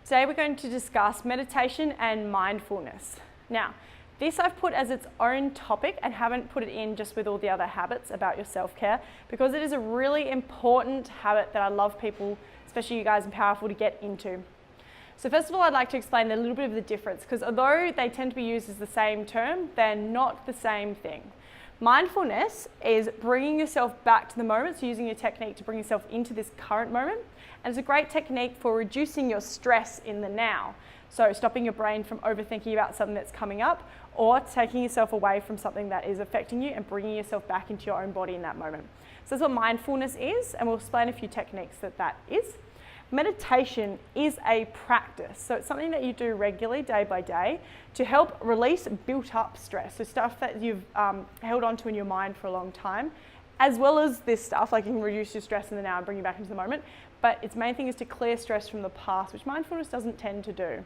Today we're going to discuss meditation and mindfulness. Now, this I've put as its own topic and haven't put it in just with all the other habits about your self-care because it is a really important habit that I love people, especially you guys in Powerful, to get into. So first of all, I'd like to explain a little bit of the difference because although they tend to be used as the same term, they're not the same thing. Mindfulness is bringing yourself back to the moment, so using a technique to bring yourself into this current moment. And it's a great technique for reducing your stress in the now. So stopping your brain from overthinking about something that's coming up or taking yourself away from something that is affecting you and bringing yourself back into your own body in that moment. So that's what mindfulness is, and we'll explain a few techniques that is. Meditation is a practice, so it's something that you do regularly, day by day, to help release built up stress, so stuff that you've held onto in your mind for a long time, as well as this stuff, like you can reduce your stress in the now and bring you back into the moment, but its main thing is to clear stress from the past, which mindfulness doesn't tend to do.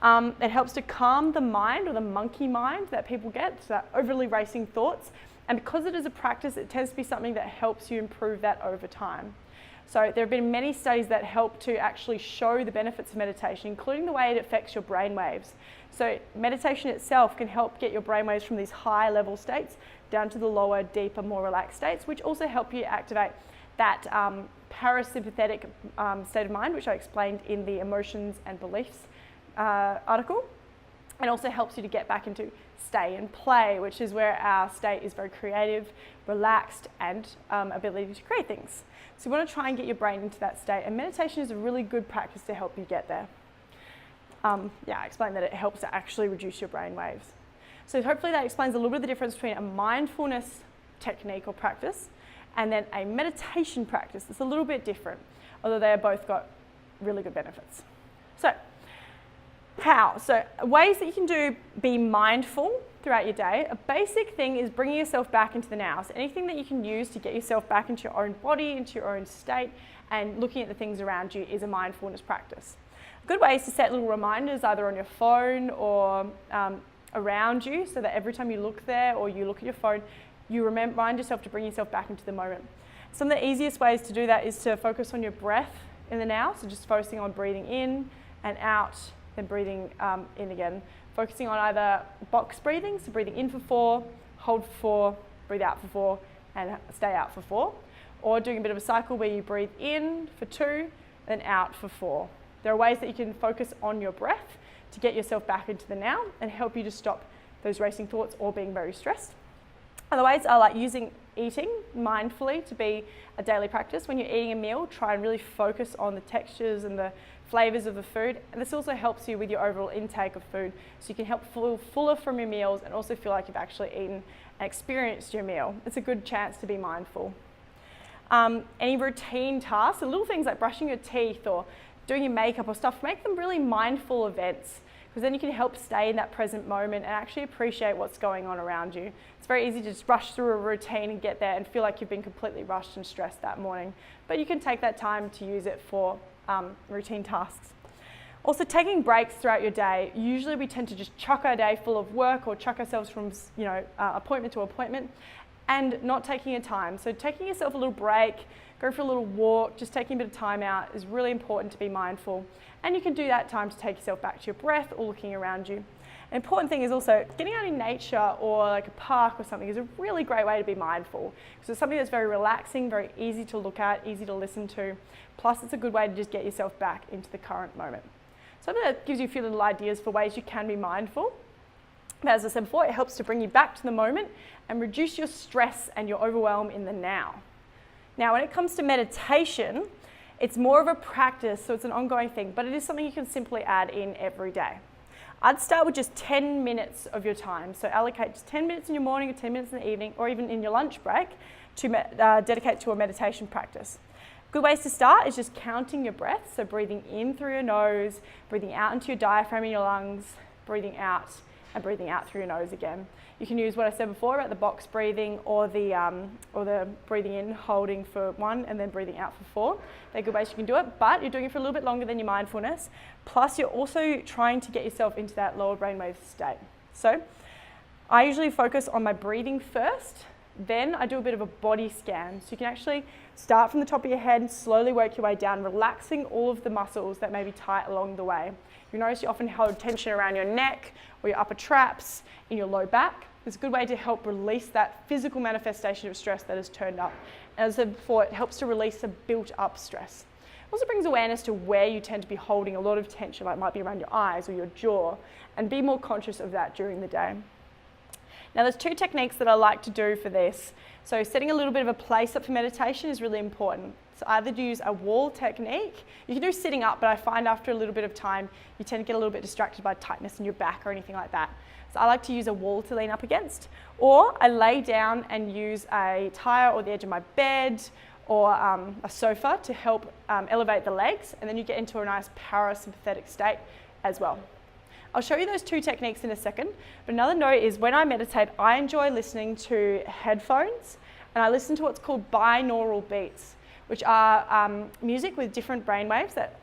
It helps to calm the mind, or the monkey mind that people get, so that overly racing thoughts, and because it is a practice, it tends to be something that helps you improve that over time. So there have been many studies that help to actually show the benefits of meditation, including the way it affects your brain waves. So meditation itself can help get your brain waves from these high level states down to the lower, deeper, more relaxed states, which also help you activate that parasympathetic state of mind, which I explained in the emotions and beliefs article. And also helps you to get back into stay and play, which is where our state is very creative, relaxed, and ability to create things. So you want to try and get your brain into that state, and meditation is a really good practice to help you get there. I explained that it helps to actually reduce your brain waves. So hopefully that explains a little bit of the difference between a mindfulness technique or practice and then a meditation practice. It's a little bit different, although they have both got really good benefits. So how? So ways that you can be mindful throughout your day. A basic thing is bringing yourself back into the now. So anything that you can use to get yourself back into your own body, into your own state, and looking at the things around you is a mindfulness practice. A good way is to set little reminders either on your phone or around you, so that every time you look there or you look at your phone, you remind yourself to bring yourself back into the moment. Some of the easiest ways to do that is to focus on your breath in the now, so just focusing on breathing in and out, then breathing in again. Focusing on either box breathing, so breathing in for 4, hold for 4, breathe out for 4, and stay out for 4. Or doing a bit of a cycle where you breathe in for 2, then out for 4. There are ways that you can focus on your breath to get yourself back into the now and help you to stop those racing thoughts or being very stressed. Other ways are like using eating mindfully to be a daily practice. When you're eating a meal, try and really focus on the textures and the flavors of the food. And this also helps you with your overall intake of food, so you can help feel fuller from your meals and also feel like you've actually eaten and experienced your meal. It's a good chance to be mindful. Any routine tasks, so little things like brushing your teeth or doing your makeup or stuff, make them really mindful events, because then you can help stay in that present moment and actually appreciate what's going on around you. It's very easy to just rush through a routine and get there and feel like you've been completely rushed and stressed that morning. But you can take that time to use it for routine tasks. Also, taking breaks throughout your day. Usually we tend to just chuck our day full of work or chuck ourselves from appointment to appointment and not taking a time. So taking yourself a little break, go for a little walk, just taking a bit of time out is really important to be mindful. And you can do that time to take yourself back to your breath or looking around you. An important thing is also getting out in nature or like a park or something is a really great way to be mindful, because it's something that's very relaxing, very easy to look at, easy to listen to. Plus it's a good way to just get yourself back into the current moment. So that gives you a few little ideas for ways you can be mindful. But as I said before, it helps to bring you back to the moment and reduce your stress and your overwhelm in the now. Now, when it comes to meditation, it's more of a practice, so it's an ongoing thing, but it is something you can simply add in every day. I'd start with just 10 minutes of your time. So allocate just 10 minutes in your morning or 10 minutes in the evening, or even in your lunch break, to dedicate to a meditation practice. Good ways to start is just counting your breath. So breathing in through your nose, breathing out into your diaphragm in your lungs, breathing out and breathing out through your nose again. You can use what I said before about the box breathing or the breathing in, holding for 1 and then breathing out for 4. They're good ways you can do it, but you're doing it for a little bit longer than your mindfulness. Plus you're also trying to get yourself into that lower brainwave state. So I usually focus on my breathing first, Then I do a bit of a body scan. So you can actually start from the top of your head, slowly work your way down, relaxing all of the muscles that may be tight along the way. You notice you often hold tension around your neck or your upper traps, in your low back. It's a good way to help release that physical manifestation of stress that has turned up. As I said before, it helps to release the built up stress. It also brings awareness to where you tend to be holding a lot of tension, like it might be around your eyes or your jaw, and be more conscious of that during the day. Now there's two techniques that I like to do for this. So setting a little bit of a place up for meditation is really important. So either use a wall technique, you can do sitting up, but I find after a little bit of time, you tend to get a little bit distracted by tightness in your back or anything like that. So I like to use a wall to lean up against, or I lay down and use a tire or the edge of my bed or a sofa to help elevate the legs, and then you get into a nice parasympathetic state as well. I'll show you those two techniques in a second, but another note is when I meditate, I enjoy listening to headphones, and I listen to what's called binaural beats, which are music with different brainwaves that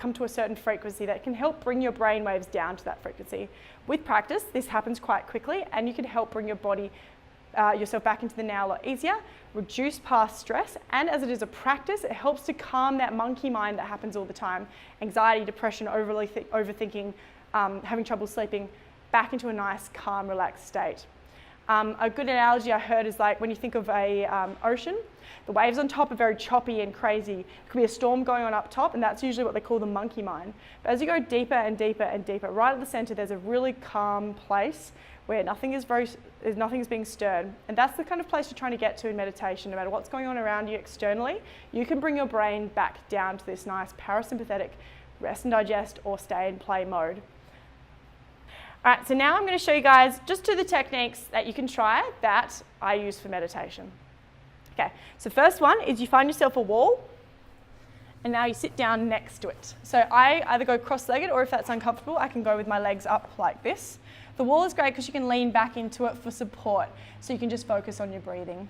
come to a certain frequency that can help bring your brainwaves down to that frequency. With practice, this happens quite quickly, and you can help bring your body, yourself back into the now a lot easier, reduce past stress, and as it is a practice, it helps to calm that monkey mind that happens all the time, anxiety, depression, overthinking, having trouble sleeping, back into a nice, calm, relaxed state. A good analogy I heard is like when you think of a ocean, the waves on top are very choppy and crazy. It could be a storm going on up top, and that's usually what they call the monkey mind. But as you go deeper and deeper and deeper, right at the center, there's a really calm place where nothing is being stirred. And that's the kind of place you're trying to get to in meditation. No matter what's going on around you externally, you can bring your brain back down to this nice parasympathetic rest and digest or stay and play mode. All right, so now I'm going to show you guys just two of the techniques that you can try that I use for meditation. Okay, so first one is you find yourself a wall, and now you sit down next to it. So I either go cross-legged, or if that's uncomfortable, I can go with my legs up like this. The wall is great because you can lean back into it for support, so you can just focus on your breathing.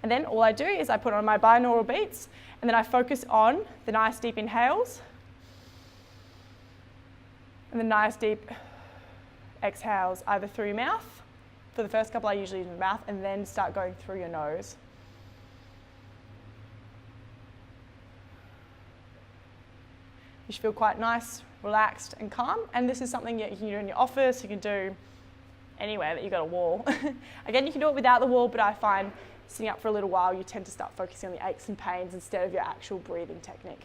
And then all I do is I put on my binaural beats, and then I focus on the nice deep inhales, and the nice deep exhales, either through your mouth. For the first couple, I usually use my mouth, and then start going through your nose. You should feel quite nice, relaxed, and calm. And this is something that you can do in your office, you can do anywhere that you've got a wall. Again, you can do it without the wall, but I find sitting up for a little while, you tend to start focusing on the aches and pains instead of your actual breathing technique.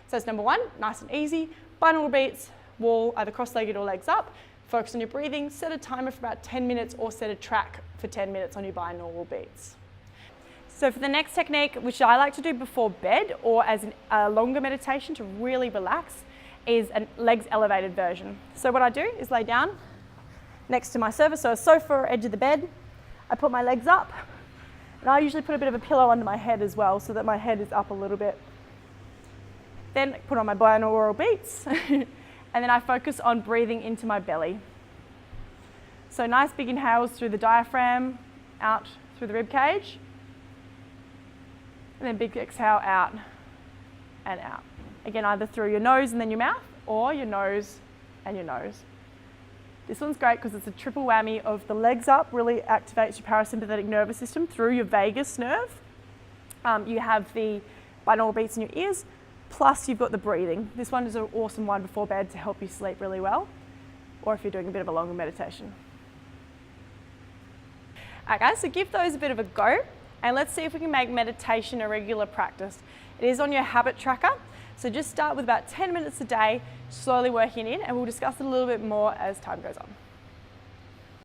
So that's number one, nice and easy. Binaural beats, wall, either cross-legged or legs up. Focus on your breathing, set a timer for about 10 minutes or set a track for 10 minutes on your binaural beats. So for the next technique, which I like to do before bed or as a longer meditation to really relax, is a legs elevated version. So what I do is lay down next to my surface, so a sofa or edge of the bed. I put my legs up, and I usually put a bit of a pillow under my head as well so that my head is up a little bit. Then put on my binaural beats. And then I focus on breathing into my belly. So nice big inhales through the diaphragm, out through the rib cage. And then big exhale out and out. Again, either through your nose and then your mouth, or your nose and your nose. This one's great because it's a triple whammy of the legs up, really activates your parasympathetic nervous system through your vagus nerve. You have the binaural beats in your ears, plus you've got the breathing. This one is an awesome one before bed to help you sleep really well, or if you're doing a bit of a longer meditation. All right guys, so give those a bit of a go, and let's see if we can make meditation a regular practice. It is on your habit tracker, so just start with about 10 minutes a day, slowly working it in, and we'll discuss it a little bit more as time goes on.